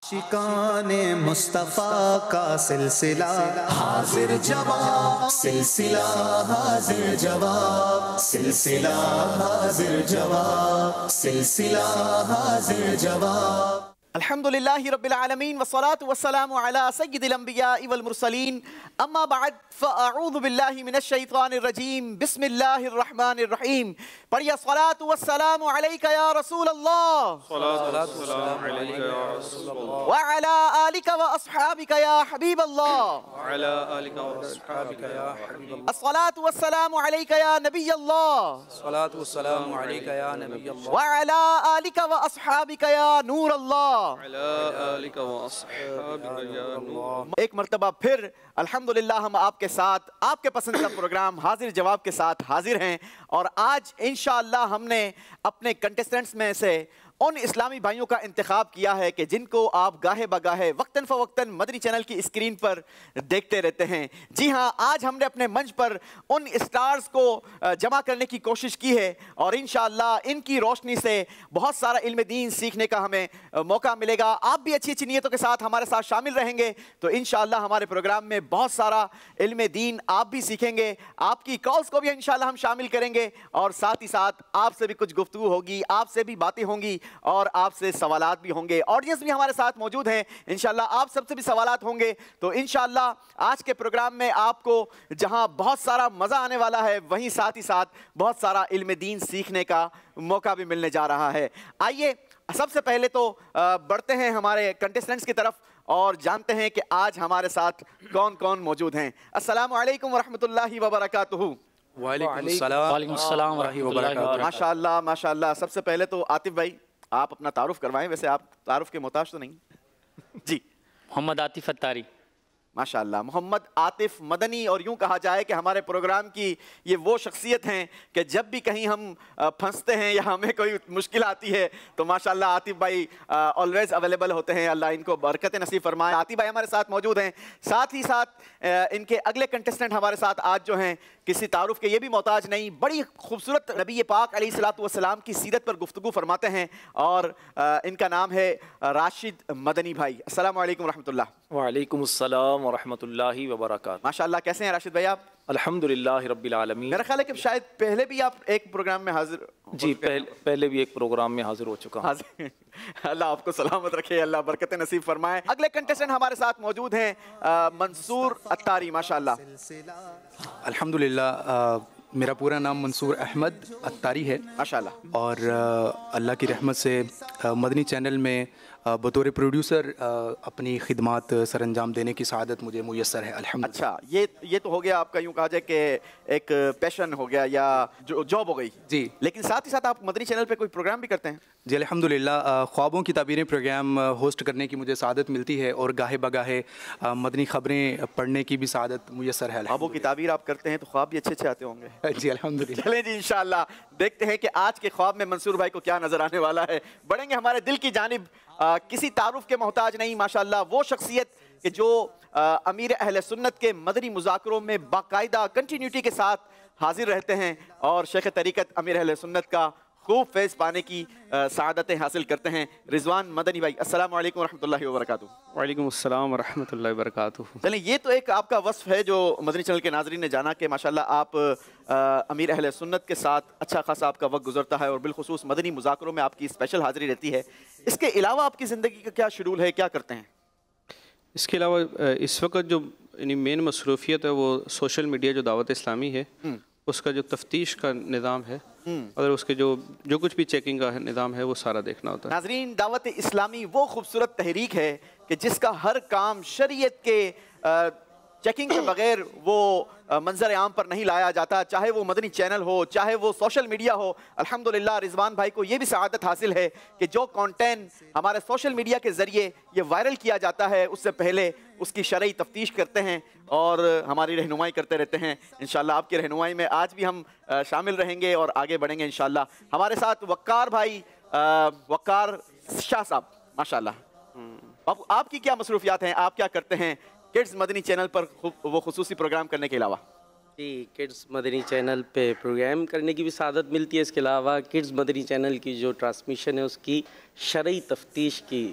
شکان مصطفیٰ کا سلسلہ حاضر جواب، سلسلہ حاضر جواب، سلسلہ حاضر جواب، سلسلہ حاضر جواب۔ الحمدللہ رب العالمین والصلاة والسلام علی سید الانبیاء والمرسلین، اما بعد فاعوذ باللہ من الشیطان الرجیم، بسم اللہ الرحمن الرحیم۔ پڑھیے الصلاة والسلام علیکہ یا رسول اللہ، وعلی آلک واصحابک یا حبیب اللہ، الصلاة والسلام علیکہ یا نبی اللہ، وعلی آلک واصحابک یا نور اللہ۔ ایک مرتبہ پھر الحمدللہ ہم آپ کے ساتھ آپ کے پسندیدہ پروگرام حاضر جواب کے ساتھ حاضر ہیں، اور آج انشاءاللہ ہم نے اپنے کنٹیسٹنٹس میں سے ان اسلامی بھائیوں کا انتخاب کیا ہے کہ جن کو آپ گاہے بگاہے وقتاً فوقتاً مدنی چینل کی اسکرین پر دیکھتے رہتے ہیں۔ جی ہاں، آج ہم نے اپنے منچ پر ان اسٹارز کو جمع کرنے کی کوشش کی ہے، اور انشاءاللہ ان کی روشنی سے بہت سارا علم دین سیکھنے کا ہمیں موقع ملے گا۔ آپ بھی اچھی اچھی نیتوں کے ساتھ ہمارے ساتھ شامل رہیں گے تو انشاءاللہ ہمارے پروگرام میں بہت سارا علم دین آپ بھی سیکھیں گے۔ آپ کی کالز کو بھی انشاءاللہ ہم شامل کریں گے، اور ساتھ ہی ساتھ آپ سے بھی کچھ گفتگو ہوگی، آپ سے بھی باتیں ہوں گی، اور آپ سے سوالات بھی ہوں گے۔ آڈینس بھی ہمارے ساتھ موجود ہیں، انشاءاللہ آپ سب سے بھی سوالات ہوں گے۔ تو انشاءاللہ آج کے پروگرام میں آپ کو جہاں بہت سارا مزہ آنے والا ہے، وہیں ساتھ ہی ساتھ بہت سارا علم دین سیکھنے کا موقع بھی ملنے جا رہا ہے۔ آئیے سب سے پہلے تو بڑھتے ہیں ہمارے کنٹیسٹنٹس کی طرف اور جانتے ہیں کہ آج ہمارے ساتھ کون کون موجود ہیں۔ السلام علیکم ورحمۃ اللہ وبرکاتہ۔ وعلیکم السلام ورحمۃ اللہ وبرکاتہ۔ ماشاءاللہ ماشاءاللہ۔ سب سے پہلے تو عاطف بھائی آپ اپنا تعارف کروائیں، ویسے آپ تعارف کے محتاج تو نہیں؟ جی، محمد عاطف اتاری۔ ماشاءاللہ، محمد عاطف مدنی، اور یوں کہا جائے کہ ہمارے پروگرام کی یہ وہ شخصیت ہیں کہ جب بھی کہیں ہم پھنستے ہیں یا ہمیں کوئی مشکل آتی ہے تو ماشاءاللہ عاطف بھائی آلویز اویلیبل ہوتے ہیں۔ اللہ ان کو برکت نصیب فرمائے۔ عاطف بھائی ہمارے ساتھ موجود ہیں، ساتھ ہی ساتھ ان کے اگلے کنٹیسٹنٹ ہمارے ساتھ آج جو ہیں کسی تعارف کے یہ بھی محتاج نہیں، بڑی خوبصورت نبی پاک علیہ الصلوۃ والسلام کی سیرت پر گفتگو فرماتے ہیں، اور ان کا نام ہے راشد مدنی بھائی۔ السلام علیکم ورحمۃ اللہ۔ وعلیکم السلام ورحمۃ اللہ وبرکاتہ۔ ماشاءاللہ، کیسے ہیں راشد بھائی آپ؟ الحمدللہ رب العالمین۔ میرا خیال ہے کہ شاید پہلے بھی آپ ایک پروگرام میں حاضر جی، پہلے بھی ایک پروگرام میں حاضر ہو چکا ہوں۔ اللہ آپ کو سلامت رکھے، اللہ برکت نصیب فرمائے۔ اگلے کنٹیسٹنٹ ہمارے ساتھ موجود ہیں منصور اتاری۔ ماشاءاللہ الحمدللہ، میرا پورا نام منصور احمد اتاری ہے ماشاءاللہ، اور اللہ کی رحمت سے مدنی چینل میں بطور پروڈیوسر اپنی خدمات سر انجام دینے کی سعادت مجھے میسر ہے الحمدللہ۔ اچھا، یہ تو ہو گیا آپ کا یوں کہا جائے کہ ایک پیشن ہو گیا یا جاب ہو گئی جی، لیکن ساتھ ہی ساتھ آپ مدنی چینل پہ کوئی پروگرام بھی کرتے ہیں؟ جی الحمدللہ، خوابوں کی تعبیریں پروگرام ہوسٹ کرنے کی مجھے سعادت ملتی ہے، اور گاہے بگاہے مدنی خبریں پڑھنے کی بھی سعادت میسر ہے۔ خوابوں کی تعبیر آپ کرتے ہیں تو خواب بھی اچھے اچھے آتے ہوں گے۔ جی الحمدللہ۔ چلیں جی، انشاءاللہ دیکھتے ہیں کہ آج کے خواب میں منصور بھائی کو کیا نظر آنے والا ہے۔ بڑھیں گے ہمارے دل کی جانب، کسی تعارف کے محتاج نہیں، ماشاءاللہ وہ شخصیت کہ جو امیر اہل سنت کے مدنی مذاکروں میں باقاعدہ کنٹینیوٹی کے ساتھ حاضر رہتے ہیں، اور شیخ طریقت امیر اہل سنت کا خوب فیض پانے کی سعادتیں حاصل کرتے ہیں، رضوان مدنی بھائی۔ السلام علیکم ورحمۃ اللہ وبرکاتہ۔ وعلیکم السلام ورحمۃ اللہ وبرکاتہ۔ چلیں، یہ تو ایک آپ کا وصف ہے جو مدنی چینل کے ناظرین نے جانا کہ ماشاءاللہ آپ امیر اہل سنت کے ساتھ اچھا خاصا آپ کا وقت گزرتا ہے، اور بالخصوص مدنی مذاکروں میں آپ کی اسپیشل حاضری رہتی ہے۔ اس کے علاوہ آپ کی زندگی کا کیا شیڈول ہے، کیا کرتے ہیں؟ اس کے علاوہ اس وقت جو مین مصروفیت ہے وہ سوشل میڈیا جو دعوت اسلامی ہے اس کا جو تفتیش کا نظام ہے، اور اس کے جو کچھ بھی چیکنگ کا نظام ہے وہ سارا دیکھنا ہوتا ہے۔ ناظرین، دعوت اسلامی وہ خوبصورت تحریک ہے کہ جس کا ہر کام شریعت کے چیکنگ کے بغیر وہ منظر عام پر نہیں لایا جاتا، چاہے وہ مدنی چینل ہو، چاہے وہ سوشل میڈیا ہو۔ الحمدللہ رضوان بھائی کو یہ بھی سعادت حاصل ہے کہ جو کانٹینٹ ہمارے سوشل میڈیا کے ذریعے یہ وائرل کیا جاتا ہے اس سے پہلے اس کی شرعی تفتیش کرتے ہیں اور ہماری رہنمائی کرتے رہتے ہیں۔ انشاءاللہ آپ کی رہنمائی میں آج بھی ہم شامل رہیں گے اور آگے بڑھیں گے انشاءاللہ۔ ہمارے ساتھ وقار بھائی، وقار شاہ صاحب، ماشاءاللہ آپ کی کیا مصروفیات ہیں، آپ کیا کرتے ہیں کڈز مدنی چینل پر وہ خصوصی پروگرام کرنے کے علاوہ؟ جی، کڈز مدنی چینل پہ پروگرام کرنے کی بھی سعادت ملتی ہے۔ اس کے علاوہ کڈز مدنی چینل کی جو ٹرانسمیشن ہے اس کی شرعی تفتیش کی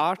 8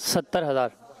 70,000।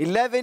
11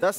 10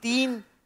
3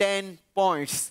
10 points.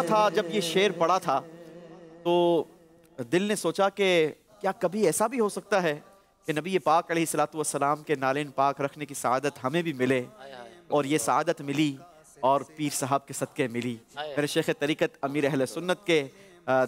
پڑھا تھا، جب یہ شعر پڑھا تھا تو دل نے سوچا کہ کیا کبھی ایسا بھی ہو سکتا ہے کہ نبی پاک علیہ الصلوۃ والسلام کے نالین پاک رکھنے کی سعادت ہمیں بھی ملے، اور یہ سعادت ملی اور پیر صاحب کے صدقے ملی۔ میرے شیخ طریقت امیر اہل سنت کے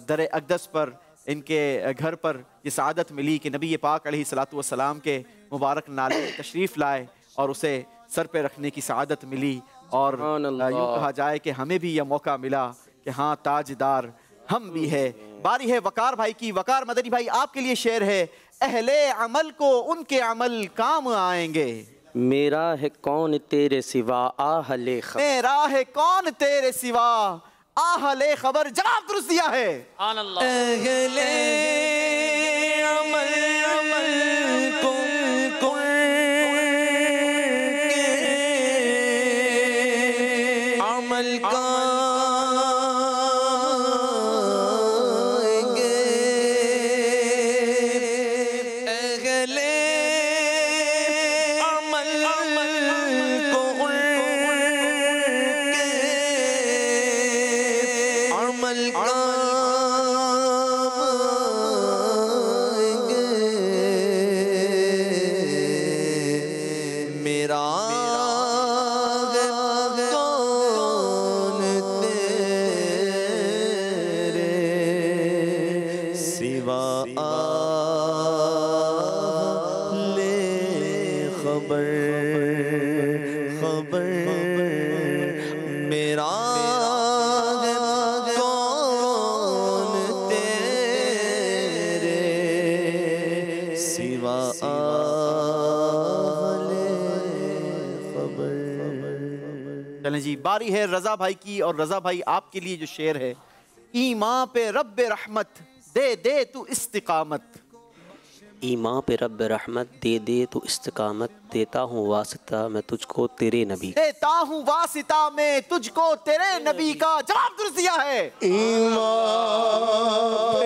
در اقدس پر، ان کے گھر پر یہ سعادت ملی کہ نبی پاک علیہ الصلوۃ والسلام کے مبارک نالے تشریف لائے اور اسے سر پہ رکھنے کی سعادت ملی، اور یوں کہا جائے کہ ہمیں بھی یہ موقع ملا کہ ہاں تاجدار ہم بھی ہے۔ باری ہے وقار بھائی کی۔ وقار مدنی بھائی آپ کے لیے شعر ہے، اہل عمل کو ان کے عمل کام آئیں گے۔ میرا ہے کون تیرے سوا آہل خبر، میرا ہے کون تیرے سوا آہل خبر۔ جواب درست دیا ہے۔ اہل عمل عمل کا چلیں جی، باری ہے رضا بھائی کی، اور رضا بھائی آپ کے لیے جو شعر ہے، ایمان پہ رب رحمت دے دے تو استقامت۔ ایمان پہ رب رحمت دے دے تو استقامت، دیتا ہوں واسطہ میں تجھ کو تیرے نبی، دیتا ہوں واسطہ میں تجھ کو تیرے نبی کا۔ جواب درست دیا ہے۔ ایمان پہ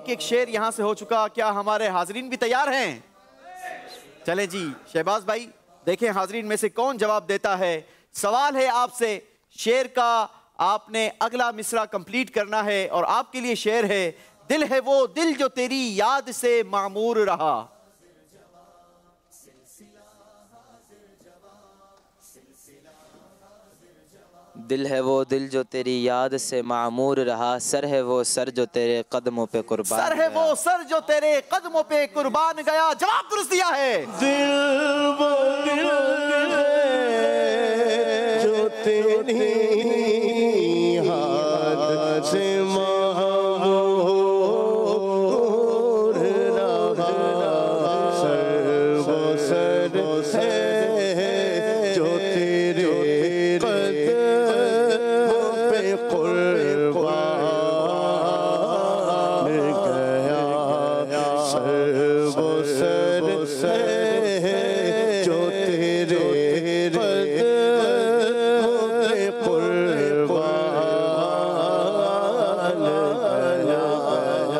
ایک شعر یہاں سے ہو چکا، کیا ہمارے حاضرین بھی تیار ہیں؟ چلیں جی شہباز بھائی دیکھیں حاضرین میں سے کون جواب دیتا ہے۔ سوال ہے آپ سے، شعر کا آپ نے اگلا مصرع کمپلیٹ کرنا ہے، اور آپ کے لیے شعر ہے، دل ہے وہ دل جو تیری یاد سے معمور رہا۔ دل ہے وہ دل جو تیری یاد سے معمور رہا، سر ہے وہ سر جو تیرے قدموں پہ قربان گیا، سر ہے وہ سر جو تیرے قدموں پہ قربان گیا۔ جواب درست دیا ہے۔ دل وہ دل جو تیری یاد سے معمور رہا، سر وہ سر ہے جو تیرے قدموں پہ قربان گیا، سر وہ سر ہے جو تیرے قدموں پہ قربان گیا۔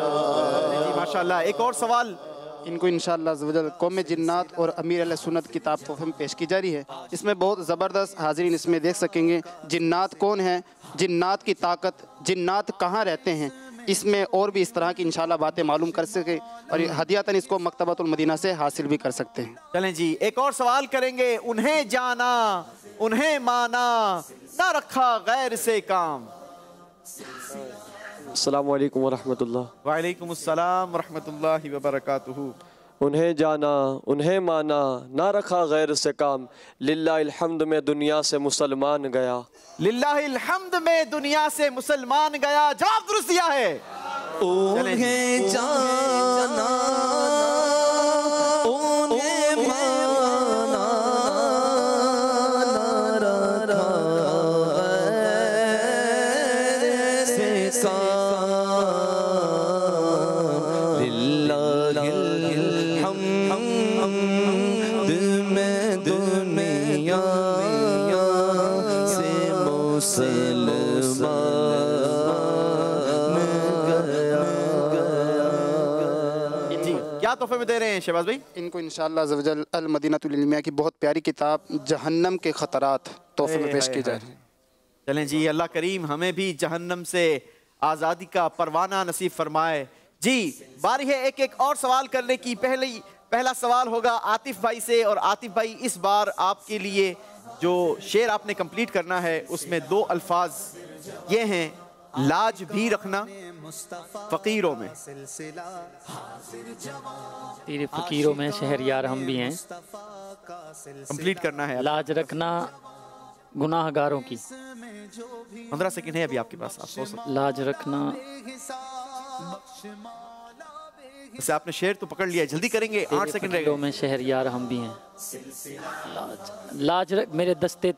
ماشاءاللہ ایک اور سوال ان کو انشاءاللہ عزوجل قوم جنات اور امیر علیہ سنت کتاب تحفے میں پیش کی جا رہی ہے۔ اس میں بہت زبردست حاضرین اس میں دیکھ سکیں گے جنات کون ہیں، جنات کی طاقت، جنات کہاں رہتے ہیں، اس میں اور بھی اس طرح کی انشاءاللہ باتیں معلوم کر سکیں، اور ہدیاتاً اس کو مکتبۃ المدینہ سے حاصل بھی کر سکتے ہیں۔ چلیں جی ایک اور سوال کریں گے، انہیں جانا انہیں مانا نہ رکھا غیر سے کام۔ السلام علیکم ورحمۃ اللہ۔ وعلیکم السلام ورحمۃ اللہ وبرکاتہ۔ انہیں جانا انہیں مانا نہ رکھا غیر سے کام، للہ الحمد میں دنیا سے مسلمان گیا، للہ الحمد میں دنیا سے مسلمان گیا، جواب درست دیا ہے۔ انہیں جانا انہیں مانا نہ رکھا غیر سے کام، للہ الحمد میں دنیا سے مسلمان کیا تحفے میں دے رہے ہیں شہباز بھائی؟ ان کو انشاءاللہ عز و جل المدینہ العلمیہ کی بہت پیاری کتاب جہنم کے خطرات تحفے میں پیش کی جا رہی ہے۔ چلیں جی، اللہ کریم ہمیں بھی جہنم سے آزادی کا پروانہ نصیب فرمائے۔ جی باری ہے ایک اور سوال کرنے کی۔ پہلا سوال ہوگا عاطف بھائی سے، اور عاطف بھائی اس بار آپ کے لیے جو شعر آپ نے کمپلیٹ کرنا ہے اس میں 2 الفاظ یہ ہیں، لاج بھی رکھنا فقیروں میں۔ تیرے فقیروں میں شہریار ہم بھی ہیں، کمپلیٹ کرنا ہے۔ لاج رکھنا گناہ گاروں کی، 15 سیکنڈ ہے ابھی آپ کے پاس، آپ سوچ سکتے۔ لاج رکھنا، اسے آپ نے شعر تو پکڑ لیا، جلدی کریں گے، 8 سیکنڈ رہ گئے۔ میں شہریار ہم بھی ہیں، لاج رکھ میرے دستے،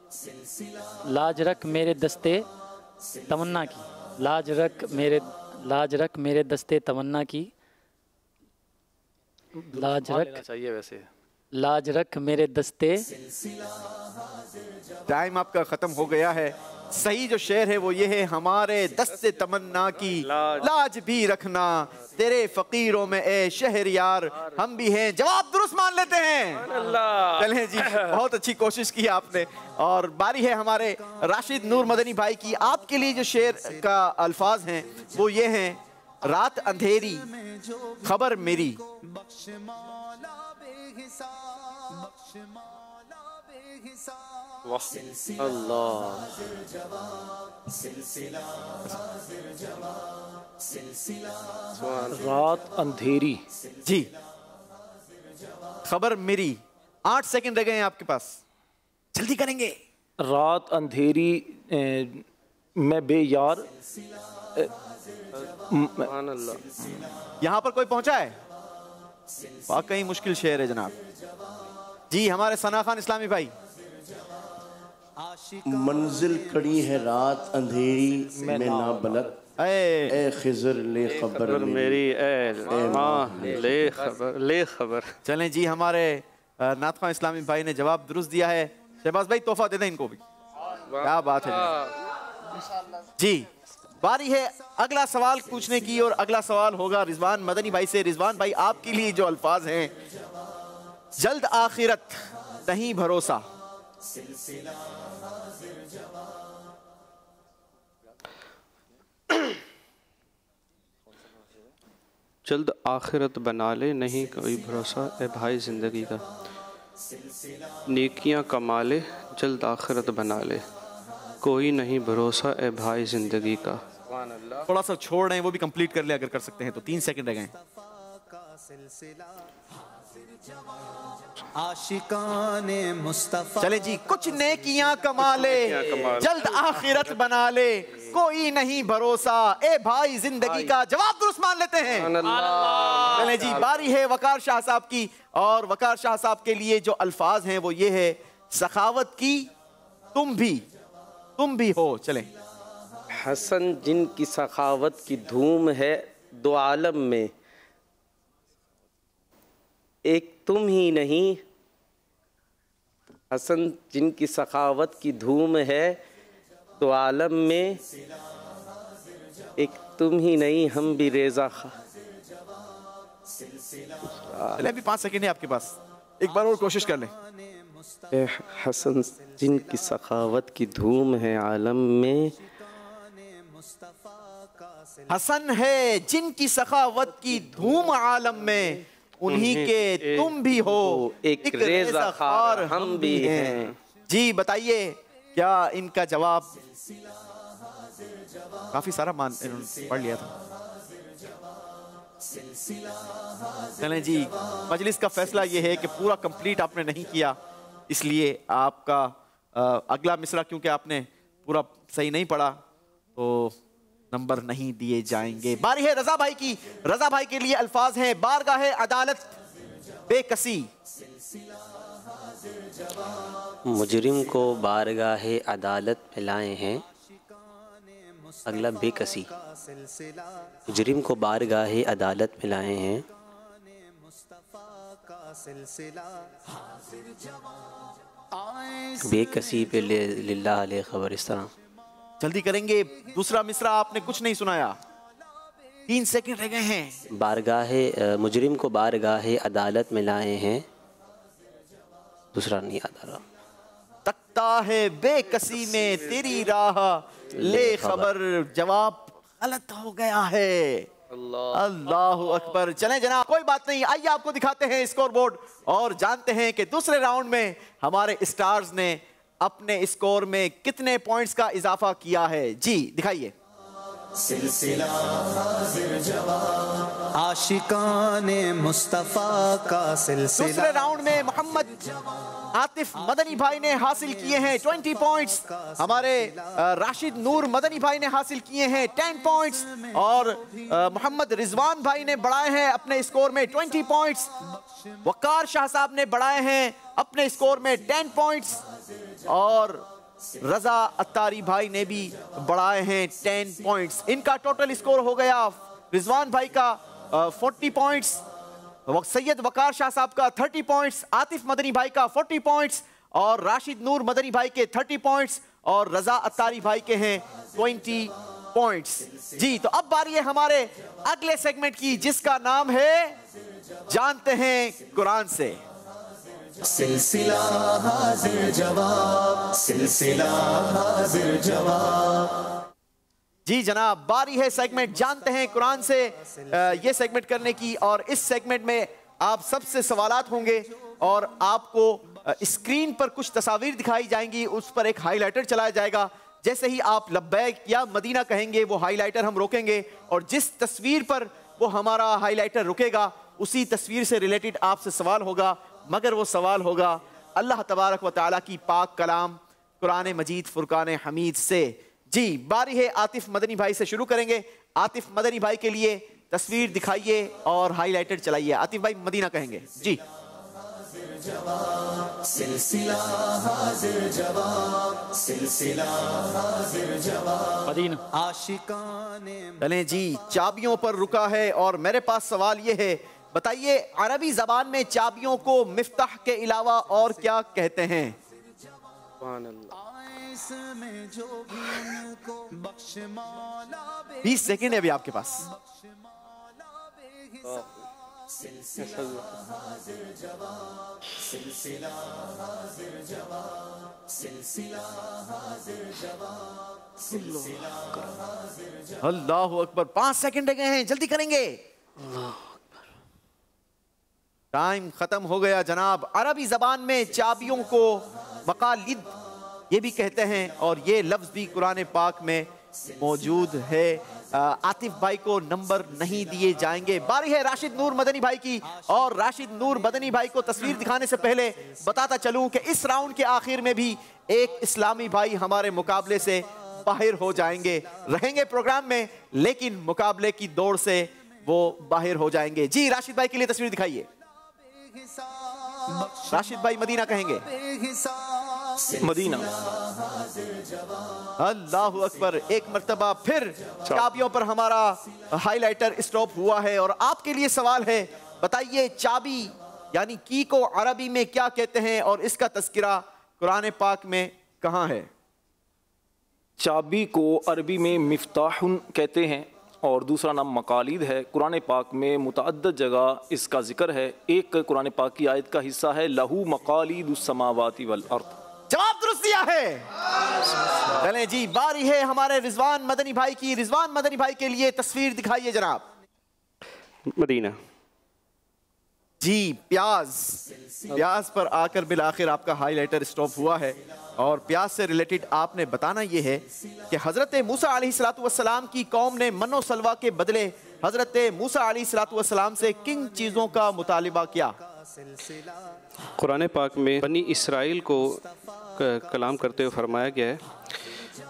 لاج رکھ میرے دستے تمنا کی، لاج رکھ میرے دستے تمنا کی، لاج رکھ چاہیے ویسے، لاج رکھ میرے دستے۔ ٹائم آپ کا ختم ہو گیا ہے۔ صحیح جو شعر ہے وہ یہ ہے، ہمارے دست تمنا کی لاج بھی رکھنا تیرے فقیروں میں اے شہریار ہم بھی ہیں۔ جواب درست مان لیتے ہیں۔ چلیں جی، بہت اچھی کوشش کی آپ نے۔ اور باری ہے ہمارے راشد نور مدنی بھائی کی۔ آپ کے لیے جو شعر کا الفاظ ہیں وہ یہ ہیں، رات اندھیری خبر میری، اللہ رات اندھیری، جی خبر میری، 8 سیکنڈ رہ گئے ہیں آپ کے پاس، جلدی کریں گے۔ رات اندھیری میں بے یار، سبحان اللہ، یہاں پر کوئی پہنچا ہے؟ واقعی مشکل شعر ہے جناب۔ جی ہمارے ثنا خان اسلامی بھائی۔ منزل کھڑی ہے رات اندھیری میں نہ بلد، اے خضر لے خبر میری، اے ماں لے خبر۔ چلیں جی، ہمارے نعت خواں اسلامی بھائی نے جواب درست دیا ہے۔ شہباز بھائی تحفہ دے دیں ان کو بھی، کیا بات ہے جی۔ باری ہے اگلا سوال پوچھنے کی، اور اگلا سوال ہوگا رضوان مدنی بھائی سے۔ رضوان بھائی آپ کے لیے جو الفاظ ہیں، جلد آخرت نہیں بھروسہ، جلد آخرت بنا لے نہیں کوئی بھروسہ اے بھائی زندگی کا، نیکیاں کما لے جلد آخرت بنا لے کوئی نہیں بھروسہ اے بھائی زندگی کا۔ تھوڑا سا چھوڑ رہے ہیں وہ بھی کمپلیٹ کر لے اگر کر سکتے ہیں تو، 3 سیکنڈ رہ گئے ہیں۔ عاشقان مصطفیٰ، چلیں جی، کچھ نیکیاں کما لے جلد آخرت بنا لے کوئی نہیں بھروسہ اے بھائی زندگی کا۔ جواب درست مان لیتے ہیں۔ چلیں جی، باری ہے وقار شاہ صاحب کی، اور وقار شاہ صاحب کے لیے جو الفاظ ہیں وہ یہ ہے، سخاوت کی تم بھی ہو۔ چلیں، حسن جن کی سخاوت کی دھوم ہے 2 عالم میں، ایک تم ہی نہیں، حسن جن کی سخاوت کی دھوم ہے 2 عالم میں، ایک تم ہی نہیں ہم بھی ریزہ چلیں ابھی 5 سیکنڈ ہے آپ کے پاس، ایک بار اور کوشش کر لیں۔ اے حسن جن کی سخاوت کی دھوم ہے عالم میں، حسن ہے جن کی سخاوت کی دھوم عالم میں، انہی کے تم بھی ہو، ایک ریزہ خار ہم بھی ہیں۔ جی بتائیے کیا ان کا جواب؟ کافی سارا پڑھ لیا تھا۔ چلیں جی، مجلس کا فیصلہ یہ ہے کہ پورا کمپلیٹ آپ نے نہیں کیا، اس لیے آپ کا اگلا مصرع کیونکہ آپ نے پورا صحیح نہیں پڑھا تو نمبر نہیں دیے جائیں گے۔ باری ہے رضا بھائی کی۔ رضا بھائی کے لیے الفاظ ہیں بارگاہ عدالت بے کسی۔ مجرم کو بارگاہ عدالت میں لائے ہیں، اگلا بے کسی۔ مجرم کو بارگاہ عدالت میں لائے ہیں، بے کسی پہ للہ علیہ خبر، اس طرح جلدی کریں گے، دوسرا مصرع آپ نے کچھ نہیں سنایا، 3 سیکنڈ رہ گئے ہیں۔ بارگاہ مجرم کو بارگاہ عدالت میں لائے ہیں، دوسرا نہیں یاد آ رہا۔ تکتا ہے بے کسی میں تیری راہ لے خبر، جواب غلط ہو گیا ہے۔ اللہ اکبر۔ چلیں جناب، کوئی بات نہیں، آئیے آپ کو دکھاتے ہیں اسکور بورڈ اور جانتے ہیں کہ دوسرے راؤنڈ میں ہمارے اسٹارز نے اپنے اسکور میں کتنے پوائنٹس کا اضافہ کیا ہے۔ جی دکھائیے۔ سلسلہ حاضر جواب، عاشقان مصطفیٰ کا سلسلہ۔ دوسرے راؤنڈ میں محمد عاطف مدنی بھائی نے حاصل کیے ہیں 20 پوائنٹس، ہمارے راشد نور مدنی بھائی نے حاصل کیے ہیں 10 پوائنٹس، اور محمد رضوان بھائی نے بڑھائے ہیں اپنے اسکور میں 20 پوائنٹس، وقار شاہ صاحب نے بڑھائے ہیں اپنے اسکور میں 10 پوائنٹس، اور رضا اتاری بھائی نے بھی بڑھائے ہیں 10 پوائنٹس۔ ان کا ٹوٹل اسکور ہو گیا رضوان بھائی کا 40 پوائنٹس، سید وقار شاہ صاحب کا 30 پوائنٹس، عاطف مدنی بھائی کا 40 پوائنٹس، اور راشد نور مدنی بھائی کے 30 پوائنٹس، اور رضا اتاری بھائی کے ہیں 20 پوائنٹس۔ جی تو اب باری ہے ہمارے اگلے سیگمنٹ کی، جس کا نام ہے جانتے ہیں قرآن سے۔ سلسلہ حاضر جواب، سلسلہ حاضر جواب۔ جی جناب، باری ہے سیگمنٹ جانتے ہیں قرآن سے یہ سیگمنٹ کرنے کی، اور اس سیگمنٹ میں آپ سب سے سوالات ہوں گے اور آپ کو اسکرین پر کچھ تصاویر دکھائی جائیں گی، اس پر ایک ہائی لائٹر چلایا جائے گا، جیسے ہی آپ لبیک یا مدینہ کہیں گے وہ ہائی لائٹر ہم روکیں گے، اور جس تصویر پر وہ ہمارا ہائی لائٹر رکے گا اسی تصویر سے ریلیٹڈ آپ سے سوال ہوگا، مگر وہ سوال ہوگا اللہ تبارک و تعالیٰ کی پاک کلام قرآن مجید فرقان حمید سے۔ جی باری ہے عاطف مدنی بھائی سے، شروع کریں گے۔ عاطف مدنی بھائی کے لیے تصویر دکھائیے اور ہائی لائٹر چلائیے۔ عاطف بھائی مدینہ کہیں گے۔ جی سلسلہ حاضر جواب، سلسلہ حاضر جواب، مدینہ۔ عاشقان۔ چلیں جی، چابیوں پر رکا ہے اور میرے پاس سوال یہ ہے، بتائیے عربی زبان میں چابیوں کو مفتاح کے علاوہ اور کیا کہتے ہیں؟ سبحان اللہ۔ 20 سیکنڈ ہے ابھی آپ کے پاس۔ اللہ اکبر، 5 سیکنڈ رہ گئے ہیں، جلدی کریں گے، ٹائم ختم ہو گیا جناب۔ عربی زبان میں چابیوں کو مقالید یہ بھی کہتے ہیں، اور یہ لفظ بھی قرآن پاک میں موجود ہے۔ عاطف بھائی کو نمبر نہیں دیے جائیں گے۔ باری ہے راشد نور مدنی بھائی کی، اور راشد نور مدنی بھائی کو تصویر دکھانے سے پہلے بتاتا چلوں کہ اس راؤنڈ کے آخر میں بھی ایک اسلامی بھائی ہمارے مقابلے سے باہر ہو جائیں گے، رہیں گے پروگرام میں لیکن مقابلے کی دوڑ سے وہ باہر ہو جائیں گے۔ جی راشد بھائی کے لیے تصویر دکھائیے۔ راشد بھائی مدینہ کہیں گے۔ مدینہ۔ اللہ اکبر، ایک مرتبہ پھر چابیوں پر ہمارا ہائی لائٹر اسٹاپ ہوا ہے، اور آپ کے لیے سوال ہے، بتائیے چابی یعنی کی کو عربی میں کیا کہتے ہیں اور اس کا تذکرہ قرآن پاک میں کہاں ہے؟ چابی کو عربی میں مفتاح کہتے ہیں، اور دوسرا نام مقالید ہے۔ قرآن پاک میں متعدد جگہ اس کا ذکر ہے۔ ایک قرآن پاک کی آیت کا حصہ ہے لہو مقالید السماوات والارض۔ جواب درست دیا ہے۔ چلیں جی، باری ہے ہمارے رضوان مدنی بھائی کی۔ رضوان مدنی بھائی کے لیے تصویر دکھائیے جناب۔ مدینہ۔ جی پیاز پر آ کر بالآخر آپ کا ہائی لائٹر اسٹاپ ہوا ہے، اور پیاز سے ریلیٹڈ آپ نے بتانا یہ ہے کہ حضرت موسیٰ علیہ السلام کی قوم نے من و سلوہ کے بدلے حضرت موسیٰ علیہ السلام سے کن چیزوں کا مطالبہ کیا؟ قرآن پاک میں بنی اسرائیل کو کلام کرتے ہوئے فرمایا گیا ہے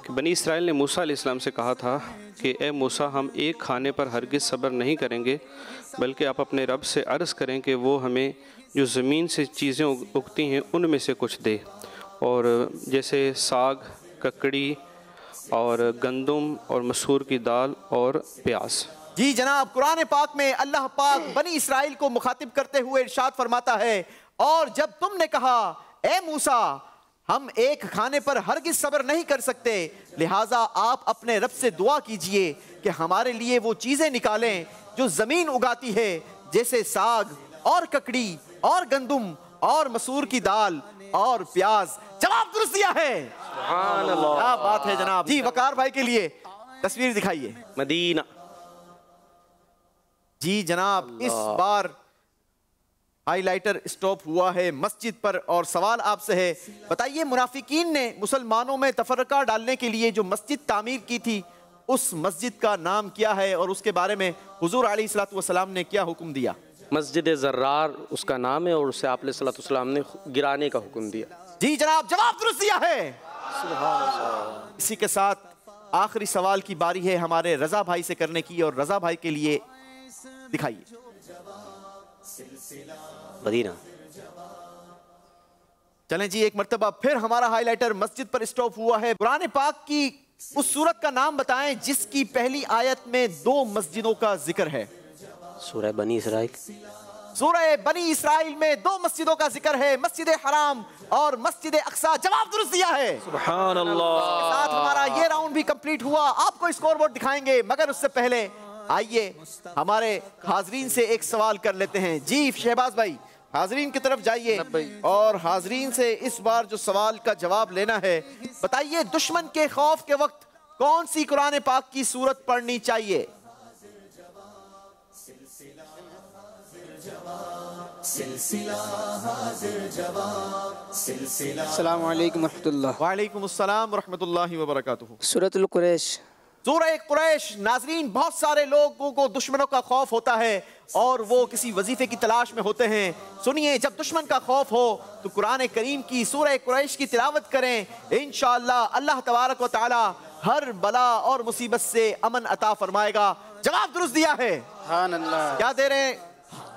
کہ بنی اسرائیل نے موسیٰ علیہ السلام سے کہا تھا کہ اے موسیٰ ہم ایک کھانے پر ہرگز صبر نہیں کریں گے، بلکہ آپ اپنے رب سے عرض کریں کہ وہ ہمیں جو زمین سے چیزیں اگتی ہیں ان میں سے کچھ دے، اور جیسے ساگ، ککڑی اور گندم اور مسور کی دال اور پیاز۔ جی جناب، قرآن پاک میں اللہ پاک بنی اسرائیل کو مخاطب کرتے ہوئے ارشاد فرماتا ہے، اور جب تم نے کہا اے موسیٰ ہم ایک کھانے پر ہرگز صبر نہیں کر سکتے، لہٰذا آپ اپنے رب سے دعا کیجئے کہ ہمارے لیے وہ چیزیں نکالیں جو زمین اگاتی ہے، جیسے ساگ اور ککڑی اور گندم اور مسور کی دال اور پیاز۔ جواب درست دیا ہے، سبحان اللہ، کیا بات ہے جناب۔ جی وقار بھائی کے لیے تصویر دکھائیے۔ مدینہ۔ جی جناب، اس بار ہائی لائٹر اسٹاپ ہوا ہے مسجد پر، اور سوال آپ سے ہے، بتائیے منافقین نے مسلمانوں میں تفرقہ ڈالنے کے لیے جو مسجد تعمیر کی تھی اس مسجد کا نام کیا ہے، اور اس کے بارے میں حضور علیہ السلام نے کیا حکم دیا؟ مسجد زرار اس کا نام ہے، اور اسے آپ علیہ السلام نے گرانے کا حکم دیا۔ جی جناب، جواب درست دیا ہے، سبحان اللہ۔ اسی کے ساتھ آخری سوال کی باری ہے ہمارے رضا بھائی سے کرنے کی، اور رضا بھائی کے لیے دکھائیے۔ مدینہ۔ چلیں جی، ایک مرتبہ پھر ہمارا ہائی لائٹر مسجد پر اسٹاپ ہوا ہے۔ قرآن پاک کی اس سورت کا نام بتائیں جس کی پہلی آیت میں 2 مسجدوں کا ذکر ہے۔ سورہ بنی اسرائیل۔ سورہ بنی اسرائیل میں 2 مسجدوں کا ذکر ہے، مسجد حرام اور مسجد اقصی۔ جواب درست دیا ہے، سبحان اللہ۔ اس کے ساتھ ہمارا یہ راؤنڈ بھی کمپلیٹ ہوا۔ آپ کو اسکور بورڈ دکھائیں گے، مگر اس سے پہلے آئیے ہمارے حاضرین سے ایک سوال کر لیتے ہیں۔ جی شہباز بھائی، حاضرین کی طرف جائیے اور حاضرین سے اس بار جو سوال کا جواب لینا ہے، بتائیے دشمن کے خوف کے وقت کون سی قرآن پاک کی سورت پڑھنی چاہیے؟ السلام علیکم ورحمۃ اللہ۔ وعلیکم السلام ورحمۃ اللہ وبرکاتہ۔ سورۃ القریش۔ سورہ قریش۔ ناظرین، بہت سارے لوگوں کو دشمنوں کا خوف ہوتا ہے اور وہ کسی وظیفے کی تلاش میں ہوتے ہیں۔ سنیے، جب دشمن کا خوف ہو تو قرآن کریم کی سورہ قریش کی تلاوت کریں، انشاءاللہ اللہ تبارک و تعالی ہر بلا اور مصیبت سے امن عطا فرمائے گا۔ جواب درست دیا ہے، سبحان اللہ۔ کیا دے رہے ہیں؟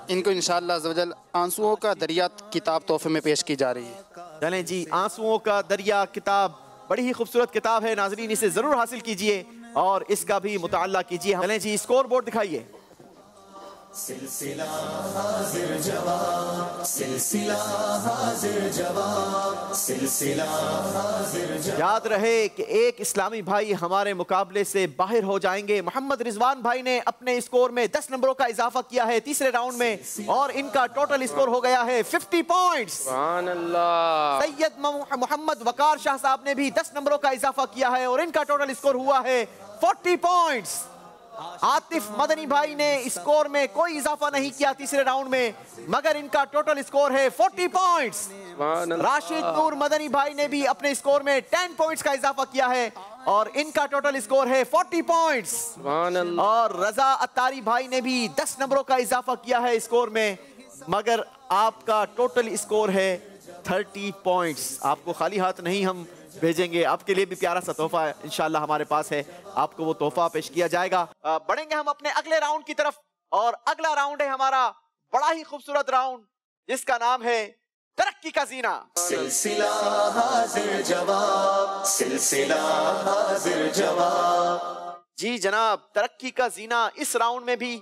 ان کو انشاءاللہ عز و جل آنسوؤں کا دریا کتاب تحفے میں پیش کی جا رہی ہے۔ چلیں جی، آنسوؤں کا دریا کتاب بڑی ہی خوبصورت کتاب ہے، ناظرین اسے ضرور حاصل کیجئے اور اس کا بھی مطالعہ کیجئے۔ چلیں جی، اسکور بورڈ دکھائیے۔ سلسلہ حاضر جواب، سلسلہ حاضر جواب، سلسلہ حاضر جواب۔ یاد رہے کہ ایک اسلامی بھائی ہمارے مقابلے سے باہر ہو جائیں گے۔ محمد رضوان بھائی نے اپنے اسکور میں 10 نمبروں کا اضافہ کیا ہے تیسرے راؤنڈ میں، اور ان کا ٹوٹل اسکور ہو گیا ہے 50 پوائنٹس۔ سبحان اللہ۔ سید محمد وقار شاہ صاحب نے بھی 10 نمبروں کا اضافہ کیا ہے اور ان کا ٹوٹل اسکور ہوا ہے 40 پوائنٹس۔ عاطف مدنی بھائی نے اسکور میں کوئی اضافہ نہیں کیا تیسرے راؤنڈ میں، مگر ان کا ٹوٹل اسکور ہے 40 پوائنٹس۔ راشد نور مدنی بھائی نے بھی اپنے اسکور میں 10 پوائنٹس کا اضافہ کیا ہے اور ان کا ٹوٹل اسکور ہے 40 پوائنٹس۔ اور رضا اتاری بھائی نے بھی 10 نمبروں کا اضافہ کیا ہے اسکور میں، مگر آپ کا ٹوٹل اسکور ہے 30 پوائنٹس۔ آپ کو خالی ہاتھ نہیں ہم بھیجیں گے، آپ کے لیے بھی پیارا سا تحفہ انشاءاللہ ہمارے پاس ہے، آپ کو وہ تحفہ پیش کیا جائے گا۔ بڑھیں گے ہم اپنے اگلے راؤنڈ کی طرف، اور اگلا راؤنڈ ہے ہمارا بڑا ہی خوبصورت راؤنڈ جس کا نام ہے ترقی کا زینہ۔ سلسلہ حاضر جواب، سلسلہ حاضر جواب۔ جی جناب، ترقی کا زینہ۔ اس راؤنڈ میں بھی